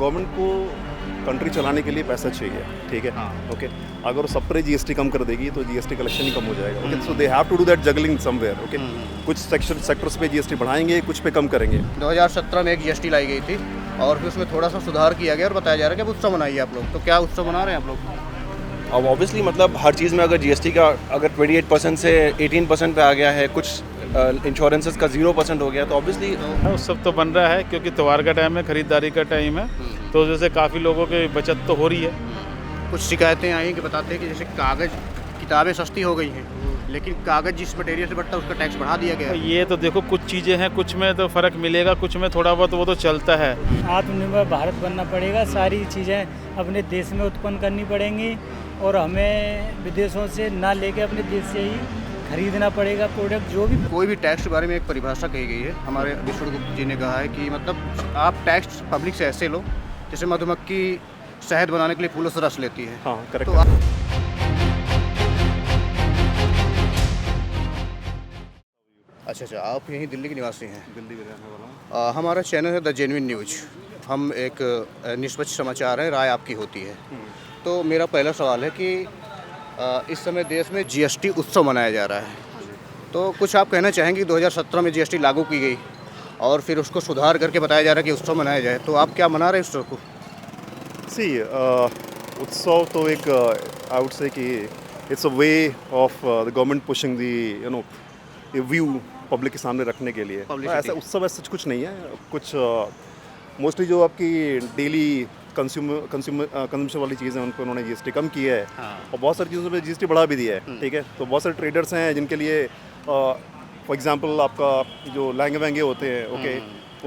Government को country चलाने के लिए पैसा चाहिए, ठीक है। ओके, अगर सब पर जीएसटी कम कर देगी तो जीएसटी कलेक्शन ही कम हो जाएगा। Okay, so they have to do that juggling somewhere. Okay, कुछ सेक्टर्स पे जीएसटी बढ़ाएंगे, कुछ पे कम करेंगे। 2017 में एक जीएसटी लाई गई थी और फिर उसमें थोड़ा सा सुधार किया गया और बताया जा रहा है कि अब उत्सव मनाइए आप लोग। तो क्या उत्सव मना रहे हैं आप लोग? अब ऑब्वियसली मतलब हर चीज़ में अगर जीएसटी का अगर 28% से 18% पे आ गया है, कुछ इंश्योरेंसेस का 0% हो गया, तो ऑब्वियसली उत्सव तो बन रहा है क्योंकि त्योहार का टाइम है, खरीदारी का टाइम है, तो जैसे काफ़ी लोगों की बचत तो हो रही है। कुछ शिकायतें आई कि बताते हैं कि जैसे कागज़ किताबें सस्ती हो गई हैं, लेकिन कागज़ जिस मटेरियल से बढ़ता है उसका टैक्स बढ़ा दिया गया तो है। ये तो देखो कुछ चीज़ें हैं, कुछ में तो फ़र्क मिलेगा, कुछ में थोड़ा बहुत वो तो चलता है। आत्मनिर्भर भारत बनना पड़ेगा, सारी चीज़ें अपने देश में उत्पन्न करनी पड़ेंगी और हमें विदेशों से ना लेके अपने देश से ही खरीदना पड़ेगा प्रोडक्ट जो भी। कोई भी टैक्स के बारे में एक परिभाषा कही गई है। हमारे विष्णुगुप्त जी ने कहा है कि मतलब आप टैक्स पब्लिक से ऐसे लो जैसे मधुमक्खी शहद बनाने के लिए फूलों से रस लेती है। हाँ, करेक्ट। तो आप अच्छा, आप यहीं दिल्ली के निवासी हैं? दिल्ली में रहने वाला हूँ। हमारा चैनल है द जेन्युइन न्यूज। हम एक निष्पक्ष समाचार है, राय आपकी होती है। तो मेरा पहला सवाल है कि इस समय देश में जीएसटी उत्सव मनाया जा रहा है, तो कुछ आप कहना चाहेंगे? 2017 में जीएसटी लागू की गई और फिर उसको सुधार करके बताया जा रहा है कि उत्सव मनाया जाए, तो आप क्या मना रहे हैं उत्सव को? सी उत्सव तो एक आई वुड से कि it's a way of the government pushing the view public के सामने रखने के लिए। Publicity। ऐसा उत्सव ऐसा कुछ नहीं है। कुछ मोस्टली जो आपकी डेली कंज्यूमर वाली चीज़ें उनको उन्होंने जीएसटी कम किया है। और बहुत सारी चीज़ों पे जीएसटी बढ़ा भी दिया है, ठीक है। तो बहुत सारे ट्रेडर्स हैं जिनके लिए फॉर एग्जांपल आपका जो लहंगे वहंगे होते हैं, ओके,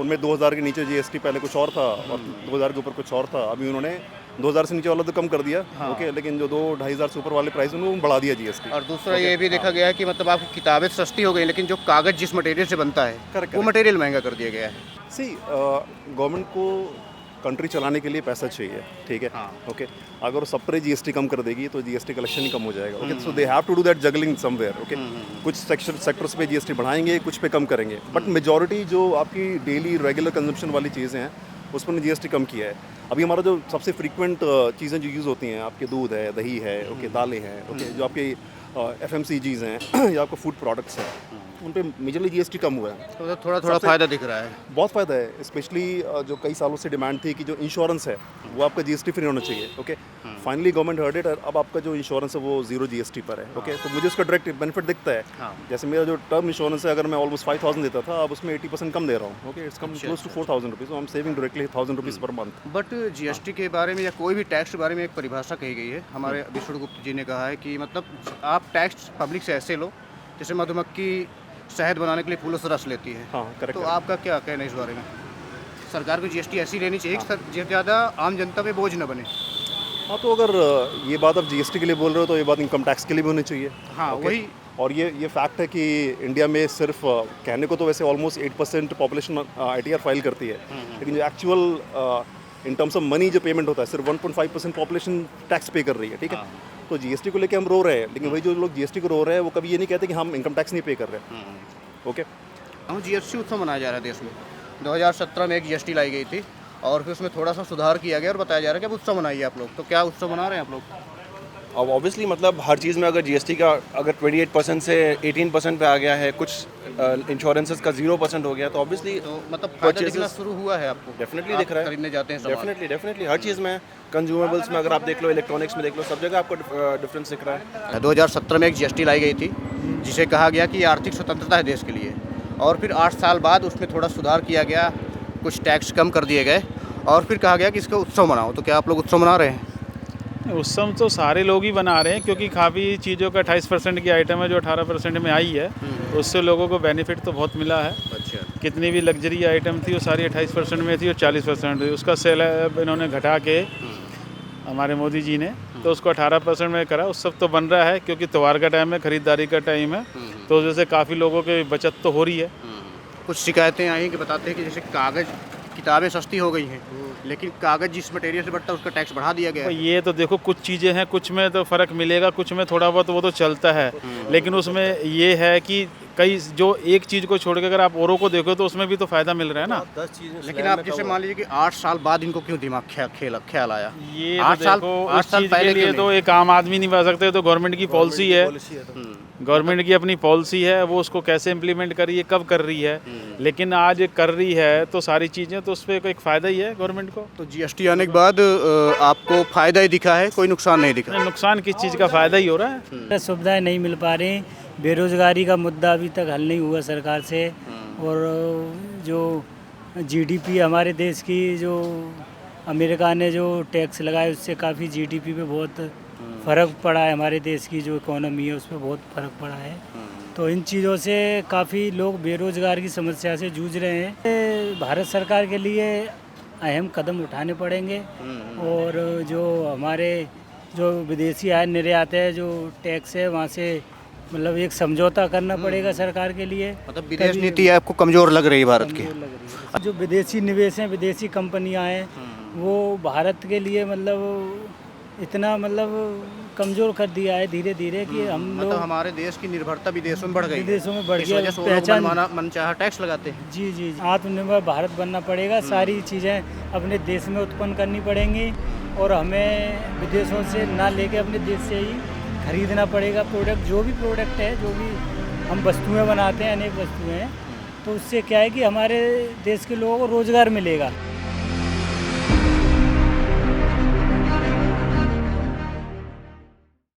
उनमें 2000 के नीचे जीएसटी पहले कुछ और था और 2000 के ऊपर कुछ और था। अभी उन्होंने 2000 से नीचे वाला तो कम कर दिया, ओके, लेकिन जो 2-2,500 से ऊपर वाले प्राइस उन्होंने बढ़ा दिया जीएसटी। और दूसरा ये भी देखा गया है कि मतलब आपकी किताबें सस्ती हो गई, लेकिन जो कागज़ जिस मटेरियल से बनता है Correct, वो मटेरियल महंगा कर दिया गया है। सी गवर्नमेंट को कंट्री चलाने के लिए पैसा चाहिए, ठीक है। ओके, अगर सब पर जीएसटी कम कर देगी तो जीएसटी कलेक्शन ही कम हो जाएगा। Okay, so they have to do that juggling somewhere. Okay, कुछ सेक्टर्स पे जीएसटी बढ़ाएंगे, कुछ पे कम करेंगे, बट मेजॉरिटी जो आपकी डेली रेगुलर कंजम्पशन वाली चीज़ें हैं उस पर जीएसटी कम किया है। अभी हमारा जो सबसे फ्रीक्वेंट चीज़ें जो यूज़ होती हैं, आपके दूध है, दही है, ओके, दालें हैं, ओके, जो आपके FMCGs हैं या आपको फूड प्रोडक्ट्स हैं, उन पे मेजरली जीएसटी कम हुआ है। तो थोड़ा फ़ायदा दिख रहा है। बहुत फ़ायदा है, स्पेशली जो कई सालों से डिमांड थी कि जो इंश्योरेंस है वो आपका जीएसटी फ्री होना चाहिए। Okay, finally government heard it, अब आपका जो इंश्योरेंस है वो 0 जीएसटी पर है। ओके, तो मुझे उसका डायरेक्ट बेनिफिट दिखता है। जैसे मेरा जो टर्म इंश्योरेंस है, अगर मैं ऑलमोस्ट 5,000 देता था, अब उसमें 80% कम दे रहा हूँ। Okay, it's come close to 4,000 rupees, so I am saving directly 1,000 rupees per month. But GST के बारे में या कोई भी टैक्स के बारे में एक परिभाषा कही गई है। हमारे विष्णुगुप्त जी ने कहा है कि मतलब आप टैक्स पब्लिक से ऐसे लो जैसे मधुमक्खी शहद बनाने के लिए फूलों से रस लेती है। हाँ, करेक्ट। तो आपका क्या कहना है इस बारे में? सरकार को जीएसटी ऐसी लेनी चाहिए कि ज़्यादा आम जनता पे बोझ न बने। हाँ, तो अगर ये बात आप जीएसटी के लिए बोल रहे हो तो ये बात इनकम टैक्स के लिए भी होनी चाहिए। हाँ, Okay? वही। और ये फैक्ट है कि इंडिया में सिर्फ कहने को तो वैसे ऑलमोस्ट 8% पॉपुलेशन ITR फाइल करती है, लेकिन जो actual in terms of money जो पेमेंट होता है सिर्फ 1.5% पॉपुलेशन टैक्स पे कर रही है, ठीक है। तो जीएसटी को लेके हम रो रहे हैं, लेकिन वही जो लोग जीएसटी को रो रहे हैं वो कभी ये नहीं कहते कि हम इनकम टैक्स नहीं पे कर रहे हैं। ओके, हम जीएसटी उत्सव मनाया जा रहा है देश में। 2017 में एक जीएसटी लाई गई थी और फिर उसमें थोड़ा सा सुधार किया गया और बताया जा रहा है कि अब उत्सव मनाइए आप लोग। तो क्या उत्सव मना रहे हैं आप लोग? अब ऑब्वियसली मतलब हर चीज़ में अगर जीएसटी का अगर 28% से 18% पे आ गया है, कुछ इंश्योरेंसेस का 0% हो गया, तो ऑब्वियसली तो मतलब फायदा दिखना शुरू हुआ है आपको? डेफिनेटली दिख रहा है। खरीदने जाते हैं सामान। डेफिनेटली हर चीज़ में, कंज्यूमेबल्स में अगर आप देख लो, इलेक्ट्रॉनिक्स में देख लो, सब जगह आपको डिफरेंस दिख रहा है। 2017 में एक जीएसटी लाई गई थी जिसे कहा गया कि ये आर्थिक स्वतंत्रता है देश के लिए, और फिर 8 साल बाद उसमें थोड़ा सुधार किया गया, कुछ टैक्स कम कर दिए गए और फिर कहा गया कि इसका उत्सव मनाओ। तो क्या आप लोग उत्सव मना रहे हैं? उत्सव तो सारे लोग ही बना रहे हैं क्योंकि काफ़ी चीज़ों का 28% की आइटम है जो 18% में आई है, उससे लोगों को बेनिफिट तो बहुत मिला है। अच्छा। कितनी भी लग्जरी आइटम थी वो सारी 28% में थी और 40% थी, उसका सेल इन्होंने घटा के हमारे मोदी जी ने तो उसको 18% में करा। उत्सव तो बन रहा है क्योंकि त्योहार का टाइम है, खरीदारी का टाइम है, तो जैसे काफ़ी लोगों की बचत तो हो रही है। कुछ शिकायतें आई कि बताते हैं कि जैसे कागज़ किताबें सस्ती हो गई हैं, लेकिन कागज़ जिस मटेरियल से बढ़ता है उसका टैक्स बढ़ा दिया गया तो है। ये तो देखो कुछ चीज़ें हैं, कुछ में तो फ़र्क मिलेगा, कुछ में थोड़ा बहुत वो तो चलता है, लेकिन उसमें ये है कि कई जो एक चीज़ को छोड़ के अगर आप औरों को देखो तो उसमें भी तो फ़ायदा मिल रहा है ना। 10 चीज़ें लेकिन आप जैसे मान लीजिए कि 8 साल बाद इनको क्यों दिमाग ख्याल आया? ये 8 तो साल देखो 8 उस साल चीज़ पहले के लिए क्यों तो नहीं? एक आम आदमी नहीं बना सकते, तो गवर्नमेंट की पॉलिसी है, गवर्नमेंट की अपनी पॉलिसी है, वो उसको कैसे इम्प्लीमेंट कर रही है, कब कर रही है। लेकिन आज कर रही है तो सारी चीज़ें तो उस पर एक फ़ायदा ही है गवर्नमेंट को। तो जीएसटी आने के बाद आपको फ़ायदा ही दिखा है, कोई नुकसान नहीं दिखा? नुकसान किस चीज़ का फ़ायदा ही हो रहा है। सुविधाएं नहीं मिल पा रही, बेरोजगारी का मुद्दा अभी तक हल नहीं हुआ सरकार से, और जो जीडीपी हमारे देश की, जो अमेरिका ने जो टैक्स लगाए उससे काफ़ी जीडीपी पे बहुत फ़र्क पड़ा है, हमारे देश की जो इकोनॉमी है उस पर बहुत फ़र्क पड़ा है। तो इन चीज़ों से काफ़ी लोग बेरोजगार की समस्या से जूझ रहे हैं। भारत सरकार के लिए अहम कदम उठाने पड़ेंगे, और जो हमारे जो विदेशी आय निर्यात है, जो टैक्स है, वहाँ से मतलब एक समझौता करना पड़ेगा सरकार के लिए। मतलब विदेश नीति आपको कमज़ोर लग रही है भारत की? कमज़ोर लग रही है। जो विदेशी निवेश हैं, विदेशी कंपनियां हैं, वो भारत के लिए मतलब इतना मतलब कमज़ोर कर दिया है धीरे धीरे कि हम मतलब लोग हमारे देश की निर्भरता विदेशों में बढ़ गई है। विदेशों में बढ़ इस गया, वजह से वो लोग पहचान। मनचाहा टैक्स लगाते हैं। जी जी जी। आत्मनिर्भर भारत बनना पड़ेगा, सारी चीज़ें अपने देश में उत्पन्न करनी पड़ेंगी, और हमें विदेशों से ना लेके अपने देश से ही खरीदना पड़ेगा प्रोडक्ट। जो भी प्रोडक्ट है, जो भी हम वस्तुएं बनाते हैं, अनेक वस्तुएं हैं, तो उससे क्या है कि हमारे देश के लोगों को रोज़गार मिलेगा।